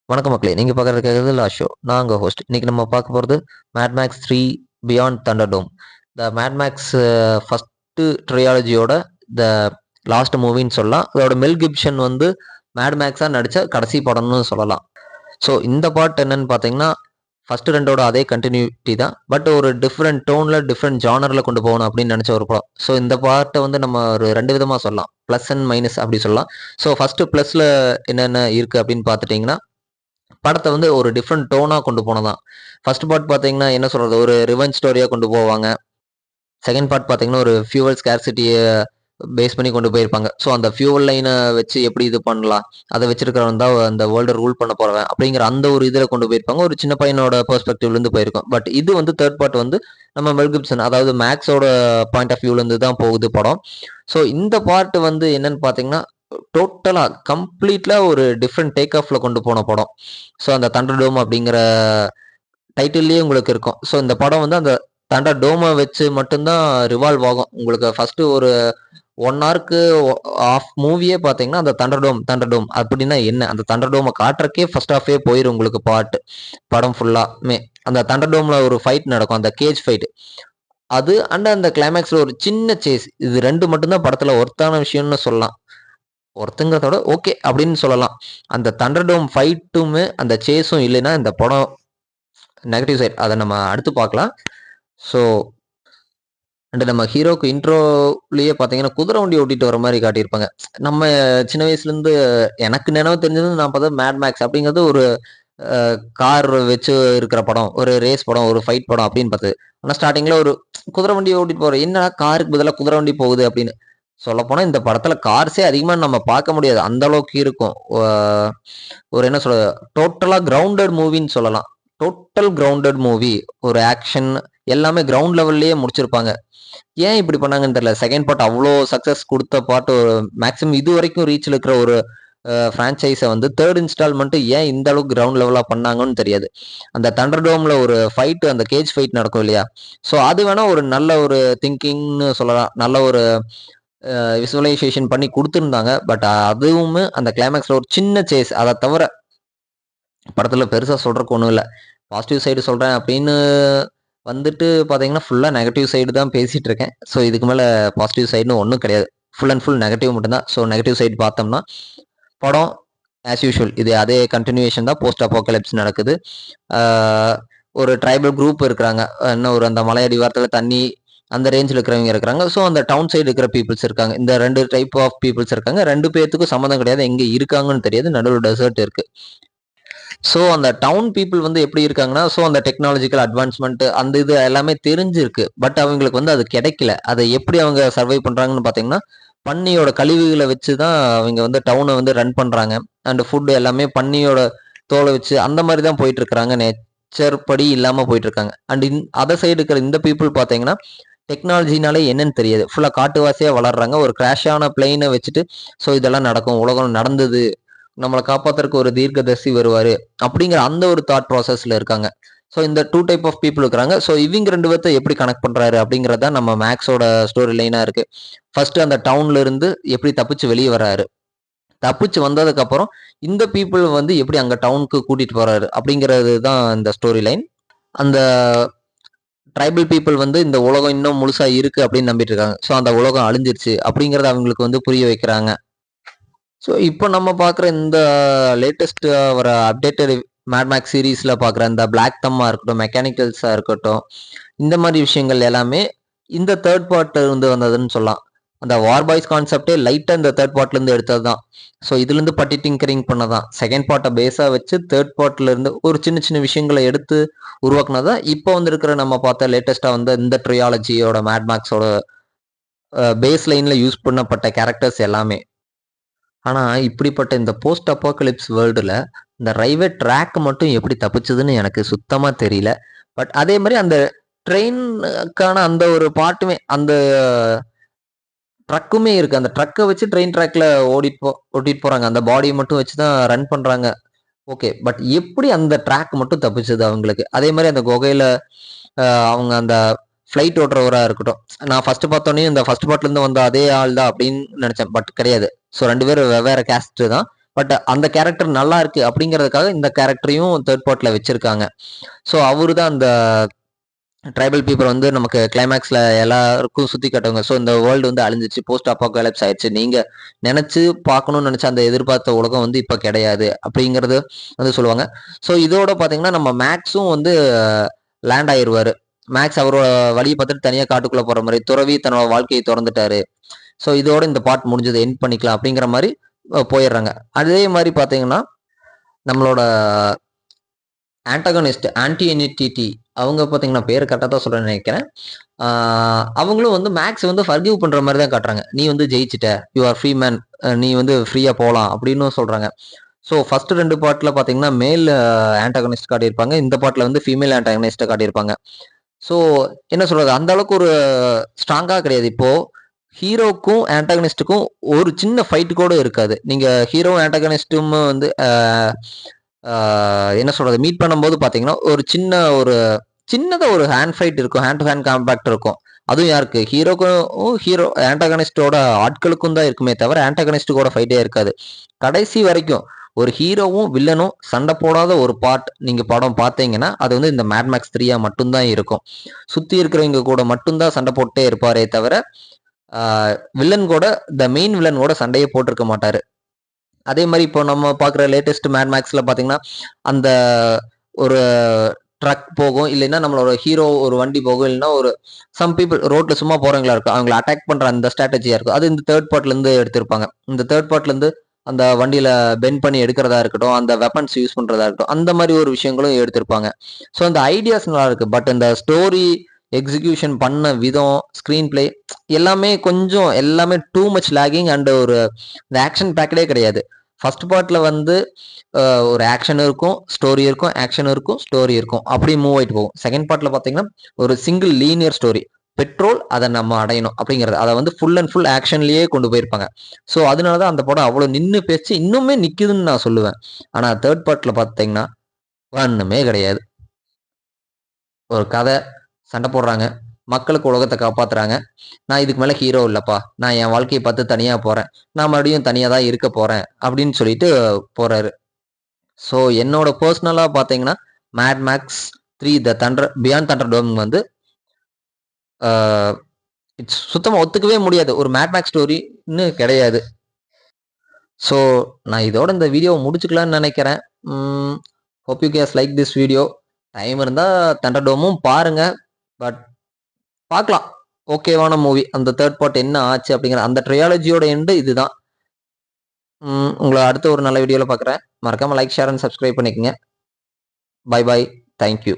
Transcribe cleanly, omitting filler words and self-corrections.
வணக்கம் மக்களே, நீங்க பார்க்கறது ஷோ. நான் உங்க ஹோஸ்ட். இன்னைக்கு நம்ம பார்க்க போறது Mad Max 3 beyond Thunderdome. The Mad Max first ட்ரையாலஜியோட த லாஸ்ட் மூவின்னு சொல்லலாம். அதோட மெல் கிப்சன் வந்து மேட் மேக்ஸா நடிச்ச கடைசி படம்னு சொல்லலாம். ஸோ இந்த பார்ட் என்னன்னு பார்த்தீங்கன்னா, ஃபர்ஸ்ட் ரெண்டோட அதே கண்டினியூட்டி தான். பட் ஒரு டிஃப்ரெண்ட் டோன்ல டிஃப்ரெண்ட் ஜானர்ல கொண்டு போகணும் அப்படின்னு நினைச்ச ஒரு படம். ஸோ இந்த பார்ட்டை வந்து நம்ம ஒரு ரெண்டு விதமா சொல்லலாம். பிளஸ் அண்ட் மைனஸ் அப்படி சொல்லலாம். ஸோ ஃபர்ஸ்ட் பிளஸ்ல என்னென்ன இருக்கு அப்படின்னு பார்த்துட்டீங்கன்னா, படத்தை வந்து ஒரு டிஃப்ரெண்ட் டோனா கொண்டு போனதான். ஃபர்ஸ்ட் பார்ட் பாத்தீங்கன்னா என்ன சொல்றது, ஒரு ரிவெஞ்ச் ஸ்டோரியா கொண்டு போவாங்க. செகண்ட் பார்ட் பாத்தீங்கன்னா ஒரு ஃபியூவல் ஸ்கேர்சிட்டியை பேஸ் பண்ணி கொண்டு போயிருப்பாங்க. ஸோ அந்த ஃபியூவல் லைனை வச்சு எப்படி இது பண்ணலாம், அதை வச்சிருக்கிறவன் தான் அந்த வேர்ல்டை ரூல் பண்ண போறவன் அப்படிங்கிற அந்த ஒரு இதில் கொண்டு போயிருப்பாங்க. ஒரு சின்ன பையனோட பெர்ஸ்பெக்டிவ்ல இருந்து போயிருக்கும். பட் இது வந்து தேர்ட் பார்ட் வந்து நம்ம மெல் கிப்சன், அதாவது மேக்ஸோட பாயிண்ட் ஆஃப் வியூல இருந்து தான் போகுது படம். ஸோ இந்த பார்ட் வந்து என்னன்னு பாத்தீங்கன்னா, டோட்டலா கம்ப்ளீட்ல ஒரு டிஃப்ரெண்ட் டேக் ஆஃப்ல கொண்டு போன படம். ஸோ அந்த தண்டர் டோம் அப்படிங்கிற டைட்டில்லே உங்களுக்கு இருக்கும். ஸோ இந்த படம் வந்து அந்த தண்டர் டோமை வச்சு மட்டும்தான் ரிவால்வ் ஆகும். உங்களுக்கு ஃபர்ஸ்ட் ஒரு 1 ஹவருக்கு ஆஃப் மூவியே பார்த்தீங்கன்னா, அந்த தண்டர் டோம் அப்படின்னா என்ன, அந்த தண்டர் டோமை காட்டுறக்கே ஃபர்ஸ்ட் ஹாஃபே போயிடும் உங்களுக்கு பாட்டு. படம் ஃபுல்லாமே அந்த தண்டர் டோம்ல ஒரு ஃபைட் நடக்கும், அந்த கேஜ் ஃபைட். அது அண்ட் அந்த கிளைமேக்ஸ்ல ஒரு சின்ன சேஸ். இது 2 மட்டும்தான் படத்துல ஒர்த்தான விஷயம்னு சொல்லலாம். ஒர்த்துங்கிறதோட ஓகே அப்படின்னு சொல்லலாம். அந்த தண்டர் டோம் ஃபைட்டுமே அந்த சேஸும் இல்லைன்னா இந்த படம் நெகட்டிவ் சைட். அதை நம்ம அடுத்து பார்க்கலாம். ஸோ அண்ட் நம்ம ஹீரோக்கு இன்ட்ரோலயே பார்த்தீங்கன்னா குதிரை வண்டி ஓட்டிட்டு வர மாதிரி காட்டியிருப்பாங்க. நம்ம சின்ன வயசுலேருந்து எனக்கு நினைவு தெரிஞ்சது நான் பார்த்தா மேட் மேக்ஸ் அப்படிங்கிறது ஒரு கார் வச்சு இருக்கிற படம், ஒரு ரேஸ் படம், ஒரு ஃபைட் படம் அப்படின்னு பார்த்தது. ஆனால் ஸ்டார்டிங்கில் ஒரு குதிரை வண்டி ஓட்டிட்டு போகிற, என்னடா காருக்கு பதிலாக குதிரை வண்டி போகுது அப்படின்னு. சொல்லப்போனால் இந்த படத்தில் கார்ஸே அதிகமாக நம்ம பார்க்க முடியாது, அந்த அளவுக்கு இருக்கும். ஒரு என்ன சொல்ற, டோட்டலாக கிரவுண்டட் மூவின்னு சொல்லலாம். Total grounded movie. ஒரு ஆக்ஷன் எல்லாமே கிரவுண்ட் லெவல்லையே முடிச்சிருப்பாங்க. ஏன் இப்படி பண்ணாங்கன்னு தெரியல. செகண்ட் பார்ட் அவ்வளோ சக்ஸஸ் கொடுத்த பார்ட், மேக்ஸிமம் இது வரைக்கும் ரீச்சில் இருக்கிற ஒரு ஃப்ரான்ச்சைஸை வந்து தேர்ட் இன்ஸ்டால்மெண்ட் ஏன் இந்த அளவுக்கு கிரவுண்ட் லெவலாக பண்ணாங்கன்னு தெரியாது. அந்த தண்டர் டோமில் ஒரு ஃபைட்டு, அந்த கேஜ் ஃபைட் நடக்கும் இல்லையா. ஸோ அது வேணால் ஒரு நல்ல ஒரு திங்கிங்னு சொல்லலாம். நல்ல ஒரு விசுவலைசேஷன் பண்ணி கொடுத்துருந்தாங்க. பட் அதுவுமே அந்த கிளைமேக்ஸில் ஒரு சின்ன சேஸ், அதை தவிர படத்தில் பெருசாக சொல்கிறக்கு ஒன்றும் இல்லை. பாசிட்டிவ் சைடு சொல்கிறேன் அப்படின்னு வந்துட்டு பார்த்தீங்கன்னா ஃபுல்லாக நெகட்டிவ் சைடு தான் பேசிகிட்டு இருக்கேன். ஸோ இதுக்கு மேலே பாசிட்டிவ் சைடுன்னு ஒன்றும் கிடையாது. ஃபுல் அண்ட் ஃபுல் நெகட்டிவ் மட்டும்தான். ஸோ நெகட்டிவ் சைடு பார்த்தோம்னா படம் ஆஸ் யூஷுவல் இது அதே கண்டினியூஷன் தான். போஸ்ட் அப்போகலிப்ஸ் நடக்குது. ஒரு ட்ரைபல் குரூப் இருக்கிறாங்க. இன்னும் ஒரு அந்த மலையடி வாரத்தில் தண்ணி அந்த ரேஞ்சில் இருக்கிறவங்க இருக்கிறாங்க. ஸோ அந்த டவுன் சைடு இருக்கிற பீப்புள்ஸ் இருக்காங்க. இந்த 2 டைப் ஆஃப் பீப்புள்ஸ் இருக்காங்க. 2 பேர்த்துக்கும் சம்மந்தம் கிடையாது, எங்கே இருக்காங்கன்னு தெரியாது, நடுவில் டெசர்ட் இருக்குது. ஸோ அந்த டவுன் பீப்புள் வந்து எப்படி இருக்காங்கன்னா, ஸோ அந்த டெக்னாலஜிக்கல் அட்வான்ஸ்மெண்ட் அந்த இது எல்லாமே தெரிஞ்சிருக்கு. பட் அவங்களுக்கு வந்து அது கிடைக்கல. அதை எப்படி அவங்க சர்வை பண்ணுறாங்கன்னு பார்த்தீங்கன்னா, பன்னியோட கழிவுகளை வச்சு தான் அவங்க வந்து டவுனை வந்து ரன் பண்ணுறாங்க. அண்ட் ஃபுட் எல்லாமே பன்னியோட தோலை வச்சு அந்த மாதிரி தான் போயிட்டு இருக்கிறாங்க. நேச்சர் படி இல்லாமல் போயிட்டு இருக்காங்க. அண்ட் அதர் சைடு இருக்கிற இந்த பீப்புள் பார்த்தீங்கன்னா, டெக்னாலஜினாலே என்னன்னு தெரியாது. ஃபுல்லாக காட்டுவாசியாக வளர்றாங்க. ஒரு கிராஷான பிளெயினை வச்சுட்டு ஸோ இதெல்லாம் நடக்கும், உலகம் நடந்தது, நம்மளை காப்பாத்துறதுக்கு ஒரு தீர்க்கதரிசி வருவாரு அப்படிங்கிற அந்த ஒரு தாட் ப்ராசஸ்ல இருக்காங்க. ஸோ இந்த 2 டைப் ஆஃப் பீப்புள் இருக்கிறாங்க. ஸோ இவங்க 2 பேர்த்த எப்படி கனெக்ட் பண்றாரு அப்படிங்கிறத நம்ம மேக்ஸோட ஸ்டோரி லைனா இருக்கு. ஃபர்ஸ்ட் அந்த டவுன்ல இருந்து எப்படி தப்பிச்சு வெளியே வர்றாரு, தப்பிச்சு வந்ததுக்கு அப்புறம் இந்த பீப்புள் வந்து எப்படி அங்க டவுனுக்கு கூட்டிட்டு போறாரு அப்படிங்கிறது தான் இந்த ஸ்டோரி லைன். அந்த ட்ரைபல் பீப்புள் வந்து இந்த உலகம் இன்னும் முழுசா இருக்கு அப்படின்னு நம்பிட்டு இருக்காங்க. ஸோ அந்த உலகம் அழிஞ்சிருச்சு அப்படிங்கறத அவங்களுக்கு வந்து புரிய வைக்கிறாங்க. ஸோ இப்போ நம்ம பார்க்குற இந்த லேட்டஸ்ட் வர அப்டேட்டட் மேட் மேக்ஸ் சீரீஸில் பார்க்குற இந்த பிளாக் தம்மாக இருக்கட்டும், மெக்கானிக்கல்ஸாக இருக்கட்டும், இந்த மாதிரி விஷயங்கள் எல்லாமே இந்த தேர்ட் பார்ட் இருந்து வந்ததுன்னு சொல்லலாம். அந்த வார் பாய்ஸ் கான்செப்டே லைட்டாக இந்த தேர்ட் பார்ட்லேருந்து எடுத்தது தான். ஸோ இதுலேருந்து பட்டி டிங்கரிங் பண்ணதான். செகண்ட் பார்ட்டை பேஸாக வச்சு தேர்ட் பார்ட்லேருந்து ஒரு சின்ன சின்ன விஷயங்களை எடுத்து உருவாக்குனதான் இப்போ வந்துருக்கிற நம்ம பார்த்த லேட்டஸ்ட்டாக வந்து இந்த ட்ரியாலஜியோட மேட் மேக்ஸோட பேஸ் லைனில் யூஸ் பண்ணப்பட்ட கேரக்டர்ஸ் எல்லாமே. ஆனா, இப்படிப்பட்ட இந்த போஸ்ட் அப்போகலிப்ஸ் வேர்ல்டுல இந்த ரயில்வே ட்ராக் மட்டும் எப்படி தப்பிச்சதுன்னு எனக்கு சுத்தமா தெரியல. பட் அதே மாரி அந்த ட்ரெயினுக்கான அந்த ஒரு பார்ட்டுமே, அந்த ட்ரக்குமே இருக்கு. அந்த ட்ரக்க வச்சு ட்ரெயின் ட்ராக்ல ஓட்டிட்டு போறாங்க. அந்த பாடிய மட்டும் வச்சு தான் ரன் பண்றாங்க. ஓகே. பட் எப்படி அந்த ட்ராக் மட்டும் தப்பிச்சது அவங்களுக்கு? அதே மாரி அந்த குகையில அவங்க அந்த ஃப்ளைட் ஓட்டுறவரா இருக்கட்டும். நான் ஃபர்ஸ்ட் பார்த்தோனே இந்த ஃபர்ஸ்ட் பார்ட்ல இருந்து வந்த அதே ஆள் தான் அப்படின்னு நினைச்சேன். பட் கிடையாது. ஸோ 2 பேரும் வெவ்வேறு கேஸ்ட் தான். பட் அந்த கேரக்டர் நல்லா இருக்கு அப்படிங்கிறதுக்காக இந்த கேரக்டரையும் தேர்ட் பார்ட்ல வச்சிருக்காங்க. ஸோ அவரு தான் அந்த ட்ரைபல் பீப்புள் வந்து நமக்கு கிளைமேக்ஸ்ல எல்லாருக்கும் சுத்தி காட்டுவாங்க. ஸோ இந்த வேர்ல்டு வந்து அழிஞ்சிச்சு, போஸ்ட் அப்பாகலிப்ஸ் ஆயிடுச்சு, நீங்க நினைச்சு பார்க்கணும்னு நினைச்ச அந்த எதிர்பார்த்த உலகம் வந்து இப்ப கிடையாது அப்படிங்கறது வந்து சொல்லுவாங்க. ஸோ இதோட பாத்தீங்கன்னா நம்ம மேக்ஸும் வந்து லேண்ட் ஆயிருவாரு. மேக்ஸ் அவரோட வழியை பார்த்துட்டு தனியா காட்டுக்குள்ள போற மாதிரி, துறவி தன்னோட வாழ்க்கையை திறந்துட்டாரு. ஸோ இதோட இந்த பார்ட் முடிஞ்சது, எண்ட் பண்ணிக்கலாம் அப்படிங்கிற மாதிரி போயிடுறாங்க. அதே மாதிரி பாத்தீங்கன்னா நம்மளோட ஆன்டகனிஸ்ட் ஆன்டி அவங்க பார்த்தீங்கன்னா பேர் கரெக்டாக தான் சொல்கிறேன்னு நினைக்கிறேன். அவங்களும் வந்து மேக்ஸ் வந்து ஃபர்கிவ் பண்ணுற மாதிரி தான் காட்டுறாங்க. நீ வந்து ஜெயிச்சிட்ட, யூ ஆர் ஃப்ரீ மேன், நீ வந்து ஃப்ரீயாக போகலாம் அப்படின்னு சொல்கிறாங்க. ஸோ ஃபர்ஸ்ட் 2 பார்ட்டில் பார்த்தீங்கன்னா மேல் ஆன்டகனிஸ்ட் காட்டியிருப்பாங்க, இந்த பார்ட்டில் வந்து ஃபீமேல் ஆன்டகனிஸ்ட்டை காட்டியிருப்பாங்க. ஸோ என்ன சொல்கிறது, அந்த அளவுக்கு ஒரு ஸ்ட்ராங்காக கிடையாது. இப்போது ஹீரோக்கும் ஆன்டகனிஸ்ட்டுக்கும் ஒரு சின்ன ஃபைட் கூட இருக்காது. நீங்கள் ஹீரோ ஆன்டகனிஸ்ட்டும் வந்து என்ன சொல்றது, மீட் பண்ணும்போது பாத்தீங்கன்னா ஒரு சின்னதா ஒரு ஹேண்ட் ஃபைட் இருக்கும், ஹேண்ட் டு ஹேண்ட் காம்பேக்ட் இருக்கும். அதுவும் யாருக்கு, ஹீரோக்கும் ஹீரோ ஆன்டகனிஸ்டோட ஆட்களுக்கும் தான் இருக்குமே தவிர ஆன்டகனிஸ்டுக்கோட ஃபைட்டே இருக்காது. கடைசி வரைக்கும் ஒரு ஹீரோவும் வில்லனும் சண்டை போடாத ஒரு பார்ட் நீங்க படம் பார்த்தீங்கன்னா அது வந்து இந்த மேட் மேக்ஸ் 3 மட்டும்தான் இருக்கும். சுத்தி இருக்கிறவங்க கூட மட்டும்தான் சண்டை போட்டே இருப்பாரே தவிர வில்லன் கூட, த மெயின் வில்லன் கூட சண்டையே போட்டிருக்க மாட்டாரு. அதே மாதிரி இப்போ நம்ம பார்க்குற லேட்டஸ்ட் மேட் மேக்ஸ்ல பார்த்தீங்கன்னா அந்த ஒரு ட்ரக் போகும், இல்லைன்னா நம்மளோட ஹீரோ ஒரு வண்டி போகும், இல்லைன்னா ஒரு சம் பீப்புள் ரோட்ல சும்மா போறவங்களா இருக்கும், அவங்களை அட்டாக் பண்ற அந்த ஸ்ட்ராட்டஜியா இருக்கும். அது இந்த தேர்ட் பார்ட்ல இருந்து எடுத்திருப்பாங்க. இந்த தேர்ட் பார்ட்ல இருந்து அந்த வண்டியில பெண்ட் பண்ணி எடுக்கிறதா இருக்கட்டும், அந்த வெப்பன்ஸ் யூஸ் பண்றதா இருக்கட்டும், அந்த மாதிரி ஒரு விஷயங்களும் எடுத்திருப்பாங்க. ஸோ அந்த ஐடியாஸ் நல்லா இருக்கு. பட் இந்த ஸ்டோரி எக்ஸிகியூஷன் பண்ண விதம், ஸ்க்ரீன் பிளே எல்லாமே டூ மச் லேகிங் அண்ட் ஒரு ஆக்ஷன் பேக்கடே கிடையாது. ஃபர்ஸ்ட் பார்ட்ல வந்து ஒரு ஆக்ஷன் இருக்கும், ஸ்டோரி இருக்கும், ஆக்ஷன் இருக்கும், ஸ்டோரி இருக்கும், அப்படியே மூவ் ஆயிட்டு போகும். செகண்ட் பார்ட்ல பாத்தீங்கன்னா ஒரு சிங்கிள் லீனியர் ஸ்டோரி, பெட்ரோல் அதை நம்ம அடையணும் அப்படிங்கிறது, அதை வந்து ஃபுல் அண்ட் ஃபுல் ஆக்ஷன்லயே கொண்டு போயிருப்பாங்க. ஸோ அதனாலதான் அந்த படம் அவ்வளவு நின்று பேச்சு இன்னுமே நிக்குதுன்னு நான் சொல்லுவேன். ஆனா தேர்ட் பார்ட்ல பாத்தீங்கன்னா ஒண்ணுமே கிடையாது. ஒரு கதை, சண்டை போடுறாங்க, மக்களுக்கு உலகத்தை காப்பாத்துறாங்க, நான் இதுக்கு மேல ஹீரோ இல்லப்பா, நான் என் வாழ்க்கையை பார்த்து தனியா போறேன், நான் மறுபடியும் தனியா தான் இருக்க போறேன் அப்படின்னு சொல்லிட்டு போறாரு. ஸோ என்னோட பர்சனலா பாத்தீங்கன்னா Mad Max 3 the thunder beyond thunderdome வந்து இட்ஸ் சுத்தமா ஒத்துக்கவே முடியாது, ஒரு மேட் மேக்ஸ் ஸ்டோரின்னு கிடையாது. ஸோ நான் இதோட இந்த வீடியோவை முடிச்சுக்கலாம்னு நினைக்கிறேன். Hope you case like this video. Time இருந்தா தண்டர் டோமும் பாருங்க, பட் பார்க்கலாம், ஓகேவான மூவி. அந்த தேர்ட் பார்ட் என்ன ஆச்சு அப்படிங்கிற அந்த ட்ரையாலஜியோட எண்டு இதுதான். உங்களை அடுத்த ஒரு நல்ல வீடியோவில் பார்க்குறேன். மறக்காம லைக், ஷேர் அண்ட் சப்ஸ்கிரைப் பண்ணிக்கோங்க. Bye bye, thank you.